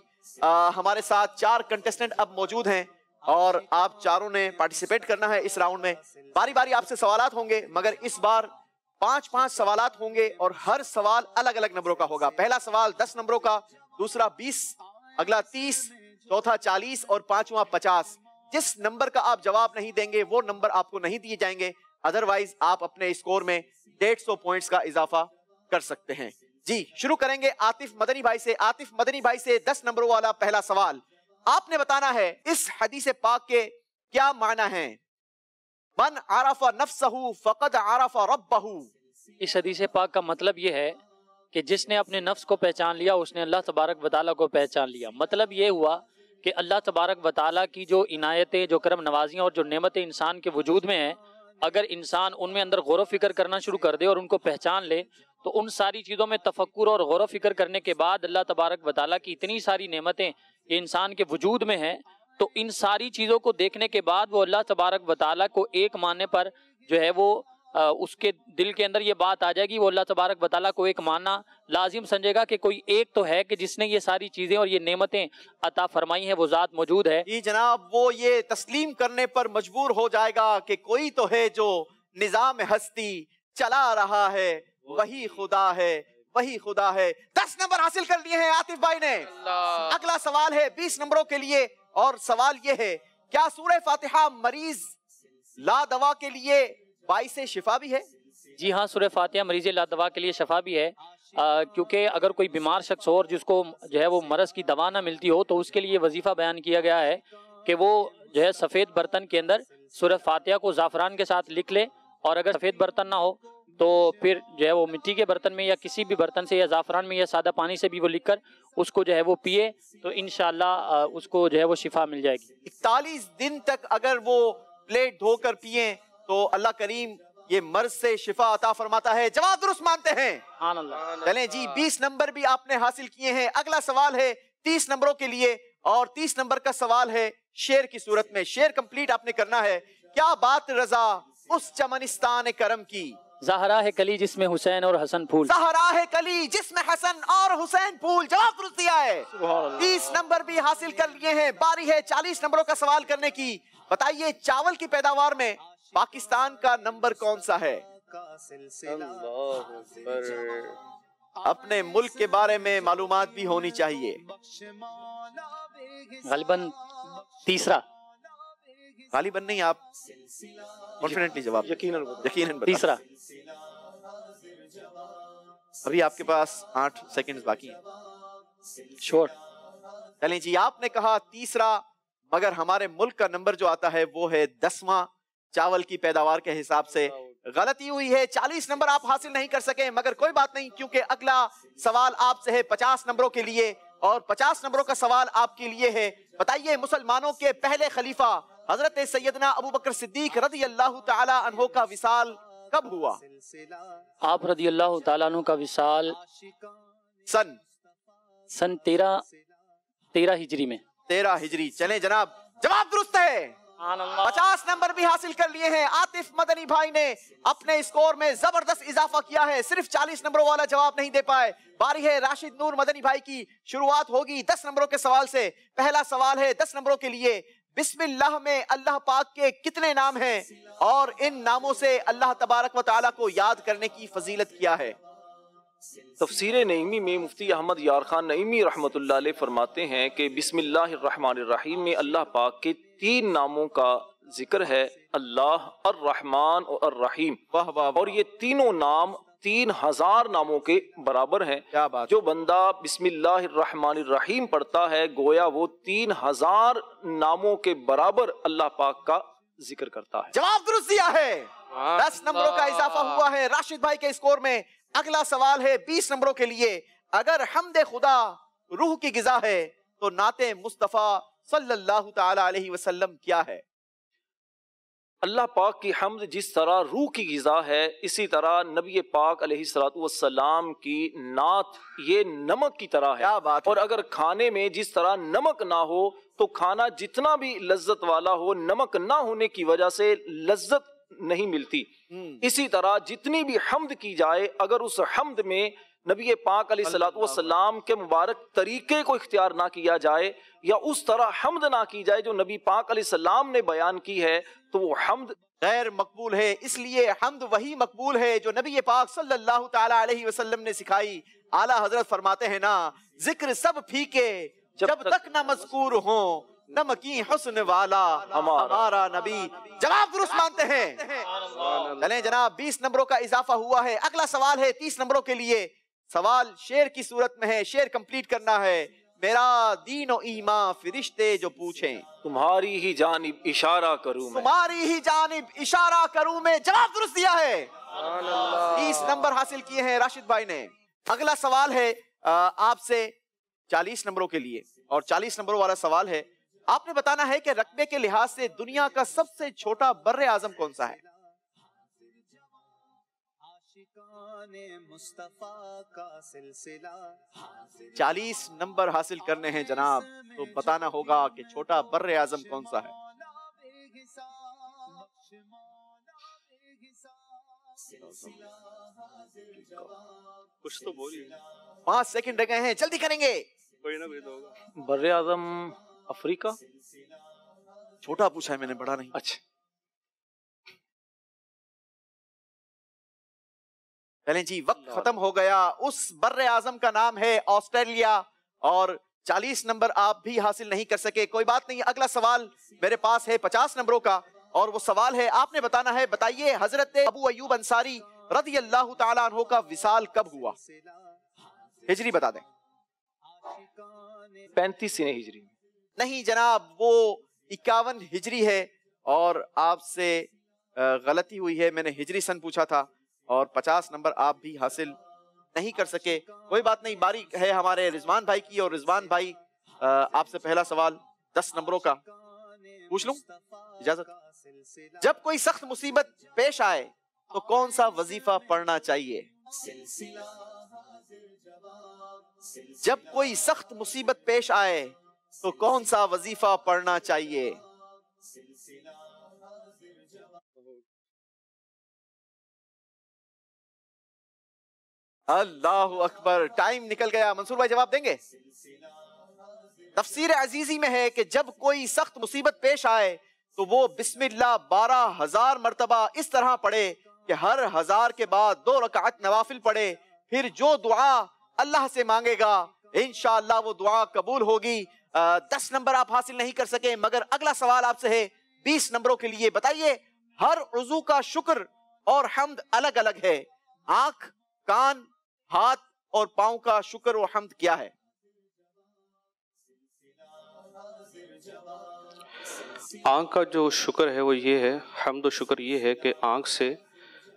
ہمارے ساتھ 4 کنٹیسٹنٹ اب موجود ہیں اور آپ چاروں نے پارٹیسپیٹ کرنا ہے اس راؤنڈ میں۔ باری باری آپ سے سوالات ہوں گے، مگر اس بار 5 سوالات ہوں گے اور ہر سوال الگ الگ نمبروں کا ہوگا۔ پہلا سوال 10 نمبروں کا، دوسرا 20، اگلا 30، چوتھا 40 اور پانچواں 50۔ جس نمبر کا آپ جواب نہیں دیں گے وہ نمبر آپ کو نہیں دیے جائیں گے، ادروائز آپ اپنے اسکور میں 150 پوائنٹس کا اضافہ کر سکتے ہیں۔ جی شروع کریں گے عاطف مدنی بھائی سے۔ عاطف مدنی بھائی سے 10 نمبروں والا پہلا سوال، آپ نے بتانا ہے اس حدیث پاک کے کیا معنی ہیں؟ من عرف نفسہ فقد عرف ربہ۔ اس حدیث پاک کا مطلب یہ ہے کہ جس نے اپنے نفس کو پہچان لیا اس نے اللہ تبارک و تعالیٰ کو پہچان لیا. مطلب یہ ہوا کہ اللہ تبارک و تعالیٰ کی جو عنایتیں، جو کرم نوازیاں اور جو نعمتیں انسان کے وجود میں ہیں، اگر انسان ان میں اندر غور و فکر کرنا شروع کر دے اور ان کو پہچان لے تو ان ساری چیزوں میں تفکر اور غور و فکر کرنے کے بعد اللہ تبارک و تعالیٰ کی اتنی ساری نعمتیں یہ انسان کے وجود میں ہیں، تو ان ساری چیزوں کو دیکھنے کے بعد وہ اللہ تبارک و تعالیٰ کو ایک ماننے پر جو ہے وہ اس کے دل کے اندر یہ بات آ جائے گی، وہ اللہ تبارک و تعالیٰ کو ایک ماننا لازم سمجھے گا کہ کوئی ایک تو ہے کہ جس نے یہ ساری چیزیں اور یہ نعمتیں عطا فرمائی ہیں، وہ ذات موجود ہے. جی جناب، وہ یہ تسلیم کرنے پر مجبور ہو جائے گا کہ کوئی تو ہے جو نظام ہستی چلا رہا ہے، وہی خدا ہے، وہی خدا ہے. 10 نمبر حاصل کر لیے ہیں عاطف بھائی نے. اگلا سوال ہے 20 نمبروں کے لیے، اور سوال یہ ہے کیا سورہ فاتحہ مریض لا دوا کے لیے باعث شفا بھی ہے؟ جی ہاں، سورہ فاتحہ مریض لا دوا کے لیے شفا بھی ہے، کیونکہ اگر کوئی بیمار شخص ہو اور جس کو جو ہے وہ مرض کی دوا نہ ملتی ہو تو اس کے لیے وظیفہ بیان کیا گیا ہے کہ وہ جو ہے سفید برتن کے اندر سورہ فاتحہ کو زعفران کے ساتھ لکھ لے، اور اگر سفید برتن نہ ہو تو پھر جو ہے وہ مٹی کے برتن میں یا کسی بھی برتن سے یا زعفران میں یا سادہ پانی سے بھی وہ لکھ کر اس کو جو ہے وہ پیے تو انشاءاللہ اس کو جو ہے وہ شفا مل جائے گی. 41 دن تک اگر وہ پلیٹ دھو کر پیئیں تو اللہ کریم یہ مرض سے شفا عطا فرماتا ہے. جواب درست مانتے ہیں؟ سبحان اللہ. چلیں جی، 20 نمبر بھی آپ نے حاصل کیے ہیں. اگلا سوال ہے 30 نمبروں کے لیے، اور 30 نمبر کا سوال ہے شعر کی صورت میں. شعر کمپلیٹ آپ نے کرنا ہے. کیا بات رضا اس چمنستان کرم کی، زہرا ہے کلی جس میں حسین اور حسن پھول. زہرا ہے کلی جس میں حسن اور حسین پھول. جواب درست دیا ہے. 30 نمبر بھی حاصل کر لیے ہیں. باری ہے 40 نمبروں کا سوال کرنے کی. بتائیے چاول کی پیداوار میں پاکستان کا نمبر کون سا ہے؟ اپنے ملک کے بارے میں معلومات بھی ہونی چاہیے. غالباً تیسرا. غالباً نہیں، آپ کانفیڈنٹلی جواب. یقیناً تیسرا. ابھی آپ کے پاس 8 سیکنڈز باقی ہیں. شور. چلیں جی، آپ نے کہا تیسرا، مگر ہمارے ملک کا نمبر جو آتا ہے وہ ہے 10واں چاول کی پیداوار کے حساب سے. غلطی ہوئی ہے. 40 نمبر آپ حاصل نہیں کر سکے، مگر کوئی بات نہیں، کیونکہ اگلا سوال آپ سے ہے 50 نمبروں کے لیے، اور 50 نمبروں کا سوال آپ کے لیے ہے. بتائیے مسلمانوں کے پہلے خلیفہ حضرت سیدنا ابو بکر صدیق رضی اللہ تعالی عنہ کا وصال کب ہوا؟ آپ رضی اللہ تعالیٰ عنہ کا وصال سن 13 ہجری میں. 13 ہجری. چلیں جناب، جواب درست ہے. 50 نمبر بھی حاصل کر لیے ہیں. عاطف مدنی بھائی نے اپنے اسکور میں زبردست اضافہ کیا ہے، صرف 40 نمبروں والا جواب نہیں دے پائے. باری ہے راشد نور مدنی بھائی کی. شروعات ہوگی 10 نمبروں کے سوال سے. پہلا سوال ہے 10 نمبروں کے لیے. بسم اللہ میں اللہ پاک کے کتنے نام ہیں، اور ان ناموں سے اللہ تبارک و تعالیٰ کو یاد کرنے کی فضیلت کیا ہے؟ تفسیر نعیمی میں مفتی احمد یار خان نعیمی رحمۃ اللہ علیہ فرماتے ہیں کہ بسم اللہ الرحمن الرحیم میں اللہ پاک کے 3 ناموں کا ذکر ہے، اللہ، الرحمن اور الرحیم. اور یہ تینوں نام 3000 ناموں کے برابر ہیں. جو بندہ بسم اللہ الرحمن الرحیم پڑھتا ہے گویا وہ 3000 ناموں کے برابر اللہ پاک کا ذکر کرتا ہے. جواب درست دیا ہے. 10 نمبروں کا اضافہ ہوا ہے راشد بھائی کے اسکور میں. اگلا سوال ہے 20 نمبروں کے لیے. اگر حمد خدا روح کی غذا ہے تو نعت مصطفیٰ صلی اللہ تعالی علیہ وسلم کیا ہے؟ اللہ پاک کی حمد جس طرح روح کی غذا ہے، اسی طرح نبی پاک علیہ الصلوۃ والسلام کی نعت یہ نمک کی طرح ہے. اور اگر کھانے میں جس طرح نمک نہ ہو تو کھانا جتنا بھی لذت والا ہو، نمک نہ ہونے کی وجہ سے لذت نہیں ملتی. اسی طرح جتنی بھی حمد کی جائے، اگر اس حمد میں نبی پاک علیہ الصلوۃ والسلام کے مبارک طریقے کو اختیار نہ کیا جائے یا اس طرح حمد نہ کی جائے جو نبی پاک علیہ السلام نے بیان کی ہے تو وہ حمد غیر مقبول ہے. اس لیے حمد وہی مقبول ہے جو نبی پاک صلی اللہ تعالی علیہ وسلم نے سکھائی. اعلیٰ حضرت فرماتے ہیں نا، ذکر سب پھیکے جب تک نہ مذکور ہوں، نمکی حسن والا ہمارا نبی. جواب درست مانتے ہیں. چلیں جناب، 20 نمبروں کا اضافہ ہوا ہے. اگلا سوال ہے 30 نمبروں کے لیے. سوال شعر کی صورت میں ہے، شعر کمپلیٹ کرنا ہے. میرا دین و ایمان فرشتے جو پوچھیں، تمہاری ہی جانب اشارہ کروں میں، تمہاری ہی جانب اشارہ کروں میں. جواب درست دیا ہے. 30 نمبر حاصل کیے ہیں راشد بھائی نے. اگلا سوال ہے آپ سے 40 نمبروں کے لیے، اور 40 نمبروں والا سوال ہے، آپ نے بتانا ہے کہ رقبے کے لحاظ سے دنیا کا سب سے چھوٹا بر اعظم کون سا ہے؟ 40 نمبر حاصل کرنے ہیں جناب، تو بتانا ہوگا کہ چھوٹا بر اعظم کون سا ہے۔ کچھ تو بولیے، 5 سیکنڈ رہ گئے ہیں، جلدی کریں گے۔ بر اعظم افریقہ، چھوٹا پوچھا ہے میں نے، بڑا نہیں۔ اچھا، چلیں جی، وقت ختم ہو گیا۔ اس بر اعظم کا نام ہے آسٹریلیا، اور 40 نمبر آپ بھی حاصل نہیں کر سکے، کوئی بات نہیں۔ اگلا سوال میرے پاس ہے 50 نمبروں کا، اور وہ سوال ہے، آپ نے بتانا ہے، بتائیے حضرت ابو ایوب انصاری رضی اللہ تعالیٰ عنہ کا وصال کب ہوا؟ ہجری بتا دیں۔ 35 ہجری نہیں جناب، وہ 51 ہجری ہے، اور آپ سے غلطی ہوئی ہے، میں نے ہجری سن پوچھا تھا، اور 50 نمبر آپ بھی حاصل نہیں کر سکے، کوئی بات نہیں۔ باری ہے ہمارے رضوان بھائی کی، اور رضوان بھائی آپ سے پہلا سوال 10 نمبروں کا پوچھ لوں؟ اجازت؟ جب کوئی سخت مصیبت پیش آئے تو کون سا وظیفہ پڑھنا چاہیے؟ جب کوئی سخت مصیبت پیش آئے تو کون سا وظیفہ پڑھنا چاہیے؟ اللہ اکبر، ٹائم نکل گیا۔ منصور بھائی جواب دیں گے؟ تفسیر عزیزی میں ہے کہ جب کوئی سخت مصیبت پیش آئے تو وہ بسم اللہ 12,000 مرتبہ اس طرح پڑھے کہ ہر 1000 کے بعد 2 رکعت نوافل پڑھے، پھر جو دعا اللہ سے مانگے گا انشاءاللہ وہ دعا قبول ہوگی۔ 10 نمبر آپ حاصل نہیں کر سکے، مگر اگلا سوال آپ سے ہے 20 نمبروں کے لیے۔ بتائیے ہر عضو کا شکر اور حمد الگ الگ ہے، آنکھ، کان، ہاتھ اور پاؤں کا شکر و حمد کیا ہے؟ آنکھ کا جو شکر ہے وہ یہ ہے، حمد و شکر یہ ہے کہ آنکھ سے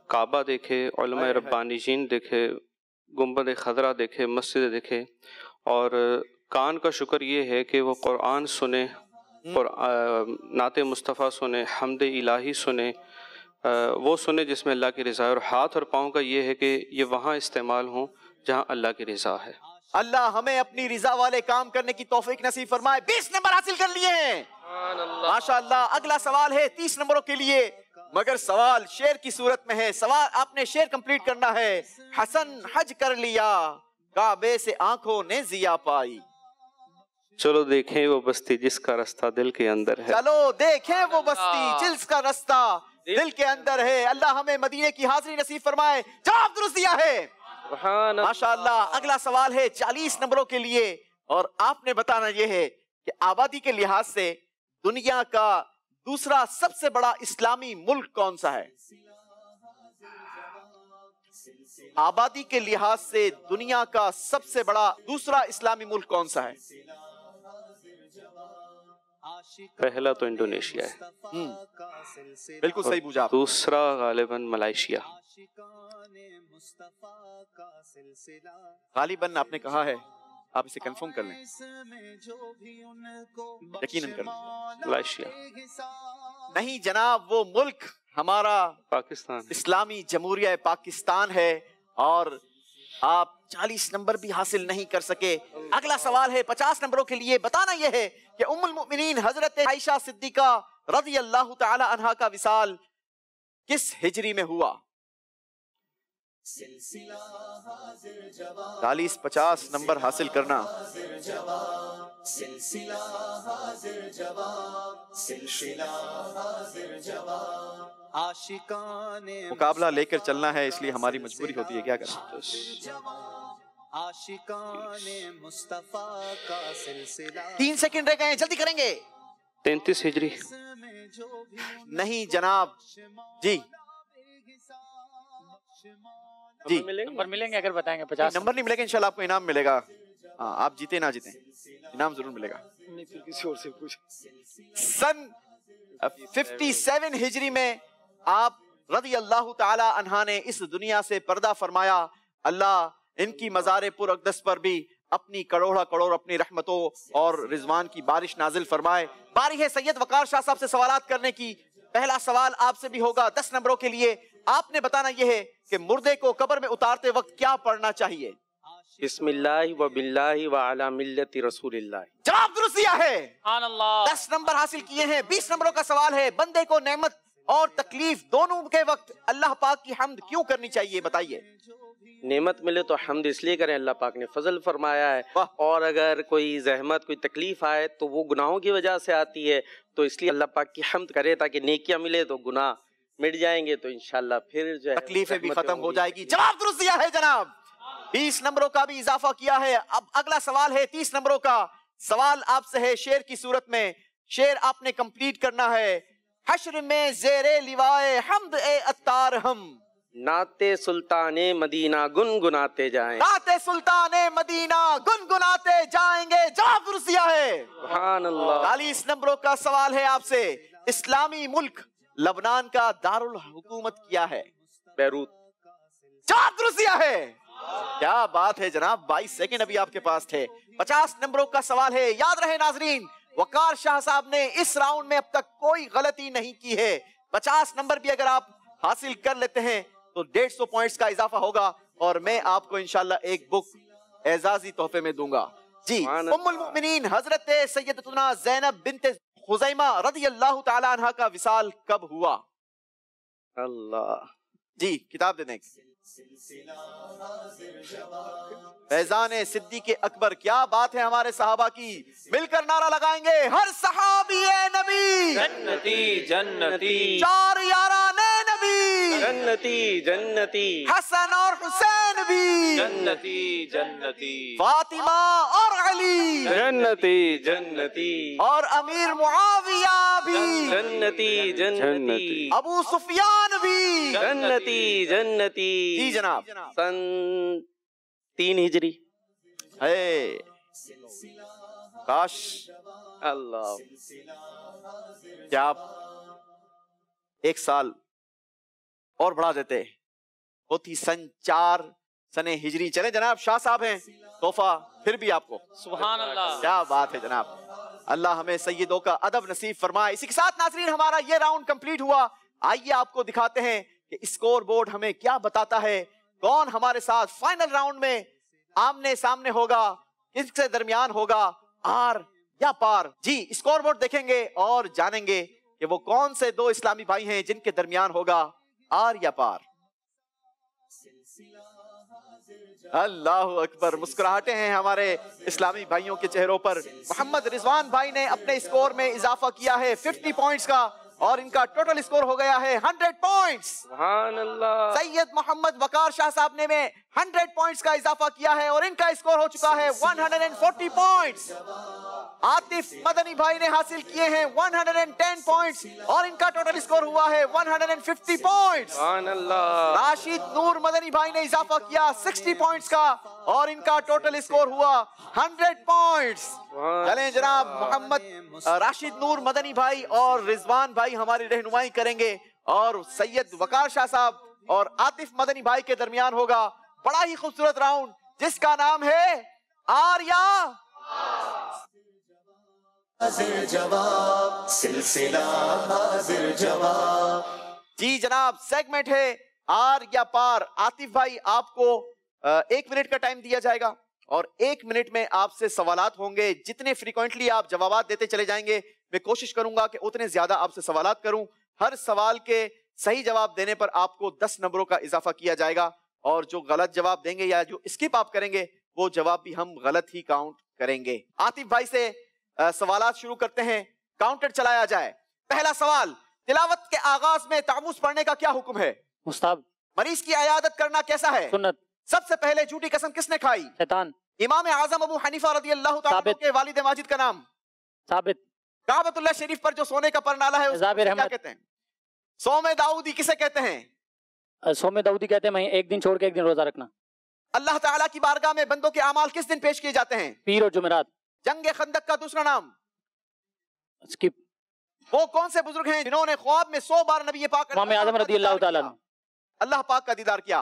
کعبہ دیکھے، علماء ربانیین دیکھے، گنبد خضرا دیکھے، مسجد دیکھے، اور کان کا شکر یہ ہے کہ وہ قرآن سنے، اور نعت مصطفیٰ سنے، حمد الہی سنے، وہ سنے جس میں اللہ کی رضا ہے، اور ہاتھ اور پاؤں کا یہ ہے کہ یہ وہاں استعمال ہوں جہاں اللہ کی رضا ہے۔ اللہ ہمیں اپنی رضا والے کام کرنے کی توفیق نصیب فرمائے۔ 20 نمبر حاصل کر لیے ہیں، ماشاءاللہ۔ اگلا سوال ہے 30 نمبروں کے لیے، مگر سوال شعر کی صورت میں ہے۔ سوال آپ نے شعر کمپلیٹ کرنا ہے۔ حسن حج کر لیا، کعبے سے آنکھوں نے ضیا پائی۔ چلو دیکھیں وہ بستی جس کا رستہ دل کے اندر ہے۔ چلو دیکھیں وہ بستی جس کا رستہ دل کے اندر ہے۔ اللہ ہمیں مدینے کی حاضری نصیب فرمائے۔ جواب درست دیا ہے، ماشاءاللہ۔ اگلا سوال ہے 40 نمبروں کے لیے، اور آپ نے بتانا یہ ہے کہ آبادی کے لحاظ سے دنیا کا دوسرا سب سے بڑا اسلامی ملک کون سا ہے؟ آبادی کے لحاظ سے دنیا کا سب سے بڑا دوسرا اسلامی ملک کون سا ہے؟ پہلا تو انڈونیشیا ہے، بالکل صحیح پوچھا۔ دوسرا غالباً ملائیشیا۔ غالباً آپ نے کہا ہے، آپ اسے کنفرم کر لیں، یقیناً کر لیں۔ ملائیشیا نہیں جناب، وہ ملک ہمارا پاکستان، اسلامی جمہوریہ پاکستان ہے، اور آپ 40 نمبر بھی حاصل نہیں کر سکے۔ اگلا سوال ہے 50 نمبروں کے لیے۔ بتانا یہ ہے کہ ام المؤمنین حضرت عائشہ صدیقہ رضی اللہ تعالی عنہا کا وصال کس ہجری میں ہوا؟ 40-50 نمبر حاصل کرنا۔ مقابلہ لے کر چلنا ہے، اس لیے ہماری مجبوری ہوتی ہے، کیا کریں۔ 3 سیکنڈ رہ گئے ہیں، جلدی کریں گے۔ 33 ہجری نہیں جناب، جی جی نمبر ملیں گے اگر بتائیں گے۔ 50 نمبر نہیں ملے گا، انشاءاللہ آپ کو انعام ملے گا۔ ہاں، آپ جیتے نہ جیتے انعام ضرور ملے گا۔ کسی اور سے پوچھ۔ سن 57 ہجری میں آپ رضی اللہ تعالی عنہ نے اس دنیا سے پردہ فرمایا۔ اللہ ان کی مزار پر اقدس پر بھی اپنی کروڑا کروڑ اپنی رحمتوں اور رضوان کی بارش نازل فرمائے۔ باری ہے سید وقار شاہ صاحب سے سوالات کرنے کی۔ پہلا سوال آپ سے بھی ہوگا 10 نمبروں کے لیے۔ آپ نے بتانا یہ ہے کہ مردے کو قبر میں اتارتے وقت کیا پڑھنا چاہیے؟ بسم اللہ و باللہ و علی ملت رسول اللہ۔ جواب درست دیا ہے، 10 نمبر حاصل کیے ہیں۔ 20 نمبروں کا سوال ہے، بندے کو نعمت اور تکلیف دونوں کے وقت اللہ پاک کی حمد کیوں کرنی چاہیے؟ بتائیے۔ نعمت ملے تو حمد اس لیے کریں، اللہ پاک نے فضل فرمایا ہے، اور اگر کوئی زحمت کوئی تکلیف آئے تو وہ گناہوں کی وجہ سے آتی ہے، تو اس لیے اللہ پاک کی حمد کرے تاکہ نیکیاں ملے تو گناہ مٹ جائیں گے، تو انشاءاللہ پھر جو ہے تکلیفیں بھی ختم ہو جائے گی۔ جواب درست دیا ہے جناب، 20 نمبروں کا بھی اضافہ کیا ہے۔ اب اگلا سوال ہے 30 نمبروں کا۔ سوال آپ سے ہے شعر کی صورت میں، شعر آپ نے کمپلیٹ کرنا ہے۔ حشر میں زیر لوائے حمد اے عطار ہم، نعت سلطان مدینہ گنگناتے جائیں، نعت سلطان مدینہ گنگناتے جائیں گے۔ جواب درست دیا ہے، سبحان اللہ۔ 40 نمبروں کا سوال ہے آپ سے، اسلامی ملک لبنان کا دارالحکومت کیا ہے؟ بیروت۔ جواب درست دیا ہے، کیا بات ہے جناب، 22 سیکنڈ ابھی آپ کے پاس تھے۔ 50 نمبروں کا سوال ہے، یاد رہے ناظرین، وقار شاہ صاحب نے اس راؤنڈ میں اب تک کوئی غلطی نہیں کی ہے۔ 50 نمبر بھی اگر آپ حاصل کر لیتے ہیں تو 150 پوائنٹس کا اضافہ ہوگا، اور میں آپ کو انشاءاللہ ایک بک اعزازی تحفے میں دوں گا۔ جی، ام المؤمنین حضرت سیدتنا زینب بنت خزیمہ رضی اللہ تعالی عنہ کا وصال کب ہوا؟ اللہ، جی کتاب دے دیں۔ فیضان صدیق اکبر، کیا بات ہے ہمارے صحابہ کی، مل کر نعرہ لگائیں گے، ہر صحابی نبی جنتی جنتی، چار یاران نبی جنتی جنتی، حسن اور حسین بھی جنتی جنتی، فاطمہ اور علی جنتی جنتی، اور امیر معاویہ بھی جنتی جنتی، ابو سفیان بھی جنتی جنتی۔ جی جناب، سن 3 ہجری۔ ہے کاش اللہ، کیا آپ ایک سال اور بڑھا دیتے، ہوتی سن 4 سن ہجری۔ چلے جناب، شاہ صاحب ہیں، تحفہ پھر بھی آپ کو۔ سبحان اللہ، کیا بات ہے جناب، اللہ ہمیں سیدوں کا ادب نصیب فرمائے۔ اسی کے ساتھ ناظرین ہمارا یہ راؤنڈ کمپلیٹ ہوا۔ آئیے آپ کو دکھاتے ہیں کہ اسکور بورڈ ہمیں کیا بتاتا ہے، کون ہمارے ساتھ فائنل راؤنڈ میں آمنے سامنے ہوگا، کس کے درمیان ہوگا، آر یا پار۔ جی اسکور بورڈ دیکھیں گے اور جانیں گے کہ وہ کون سے دو اسلامی بھائی ہیں جن کے درمیان ہوگا آر یا پار۔ اللہ اکبر، مسکراہٹیں ہیں ہمارے اسلامی بھائیوں کے چہروں پر۔ محمد رضوان بھائی نے اپنے اسکور میں اضافہ کیا ہے 50 پوائنٹس کا، اور ان کا ٹوٹل اسکور ہو گیا ہے 100 پوائنٹس۔ سبحان اللہ۔ سید محمد وقار شاہ صاحب نے 100 پوائنٹس کا اضافہ کیا ہے، اور ان کا اسکور ہو چکا ہے 140 پوائنٹس۔ عاطف مدنی بھائی نے حاصل کیے ہیں 110 پوائنٹس، اور ان کا ٹوٹل اسکور ہوا ہے 150 پوائنٹس۔ سبحان اللہ۔ راشد نور مدنی بھائی نے اضافہ کیا 60 پوائنٹس کا، اور ان کا ٹوٹل اسکور ہوا 100 پوائنٹس۔ چلیں جناب، محمد راشد نور مدنی بھائی اور رضوان بھائی ہماری رہنمائی کریں گے، اور سید وقار شاہ صاحب اور عاطف مدنی بھائی کے درمیان ہوگا بڑا ہی خوبصورت راؤنڈ جس کا نام ہے آریا حاضر جواب، سلسلہ حاضر جواب۔ جی جناب، سیگمنٹ ہے آر یا پار۔ عاطف بھائی آپ کو 1 منٹ کا ٹائم دیا جائے گا، اور 1 منٹ میں آپ سے سوالات ہوں گے۔ جتنے فریکوینٹلی آپ جوابات دیتے چلے جائیں گے، میں کوشش کروں گا کہ اتنے زیادہ آپ سے سوالات کروں۔ ہر سوال کے صحیح جواب دینے پر آپ کو 10 نمبروں کا اضافہ کیا جائے گا، اور جو غلط جواب دیں گے یا جو اسکپ آپ کریں گے وہ جواب بھی ہم غلط ہی کاؤنٹ کریں گے۔ عاطف بھائی سے سوالات شروع کرتے ہیں، کاؤنٹر چلایا جائے۔ پہلا سوال، تلاوت کے آغاز میں تعوذ پڑھنے کا کیا حکم ہے؟ مستحب۔ مریض کی عیادت کرنا کیسا ہے؟ سنت۔ سب سے پہلے جھوٹی قسم کس نے کھائی؟ شیطان۔ امام اعظم ابو حنیفہ رضی اللہ تعالیٰ عنہ کے والد ماجد کا نام؟ ثابت۔ کعبۃ اللہ شریف پر جو سونے کا پرنالا ہے اس کو کیا کہتے ہیں؟ صوم داؤدی کسے کہتے ہیں؟ صوم داؤدی کہتے ہیں ایک دن چھوڑ کے ایک دن روزہ رکھنا۔ اللہ تعالیٰ کی بارگاہ میں بندوں کے اعمال کس دن پیش کیے جاتے ہیں؟ پیر اور جمعرات۔ جنگ خندق کا دوسرا نام؟ اسکپ۔ وہ کون سے بزرگ ہیں جنہوں نے خواب میں 100 بار نبی پاک امام اعظم رضی اللہ تعالیٰ عنہ۔ اللہ پاک کا دیدار کیا؟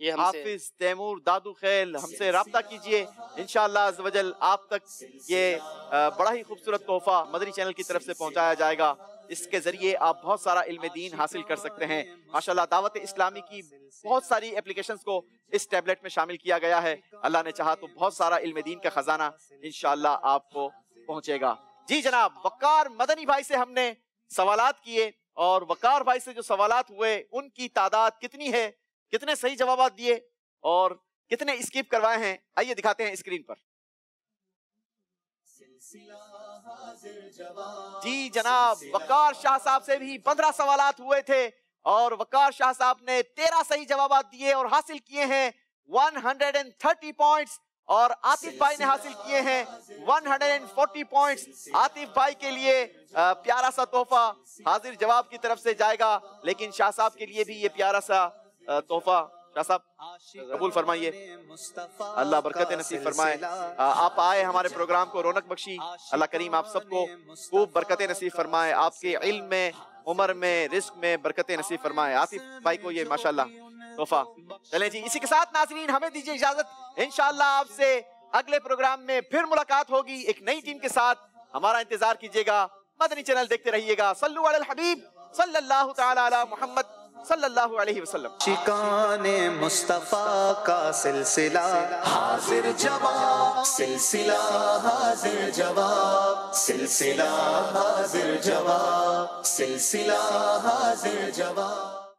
یہ ہم سے حافظ تیمور دادو خیل ہم سے رابطہ کیجئے، انشاءاللہ عز و جل آپ تک یہ بڑا ہی خوبصورت تحفہ مدنی چینل کی طرف سے پہنچایا جائے گا. اس کے ذریعے آپ بہت سارا علم دین حاصل کر سکتے ہیں. ماشاءاللہ دعوت اسلامی کی بہت ساری اپلیکیشنز کو اس ٹیبلٹ میں شامل کیا گیا ہے. اللہ نے چاہا تو بہت سارا علم دین کا خزانہ انشاءاللہ آپ کو پہنچے گا. جی جناب، وقار مدنی بھائی سے ہم نے سوالات کیے، اور وقار بھائی سے جو سوالات ہوئے ان کی تعداد کتنی ہے، کتنے صحیح جوابات دیے اور کتنے اسکیپ کروائے ہیں، آئیے دکھاتے ہیں اسکرین پر. جی جناب، وقار شاہ صاحب سے بھی 15 سوالات ہوئے تھے اور وقار شاہ صاحب نے 13 صحیح جوابات دیے اور حاصل کیے ہیں 130 پوائنٹس، اور عاطف بھائی نے حاصل کیے ہیں 140 پوائنٹس. عاطف بھائی کے لیے پیارا سا تحفہ حاضر جواب کی طرف سے جائے گا، لیکن شاہ صاحب کے لیے بھی یہ پیارا سا تحفہ شاہ صاحب قبول فرمائیے، اللہ برکت نصیب فرمائے. آپ آئے ہمارے پروگرام کو رونق بخشی، اللہ کریم آپ سب کو خوب برکت نصیب فرمائے، آپ کے علم میں، عمر میں، رزق میں برکت نصیب فرمائے. عاطف بھائی کو یہ ماشاءاللہ تحفہ. چلیں جی، اسی کے ساتھ ناظرین ہمیں دیجیے اجازت، انشاءاللہ آپ سے اگلے پروگرام میں پھر ملاقات ہوگی ایک نئی ٹیم کے ساتھ. ہمارا انتظار کیجیے گا، مدنی چینل دیکھتے رہیے گا. صلو علی الحبیب صلی اللہ تعالی علی محمد صلی اللہ علیہ وسلم. شکان مصطفیٰ کا سلسلہ حاضر جواب، سلسلہ حاضر جواب، سلسلہ حاضر جواب، سلسلہ حاضر جواب.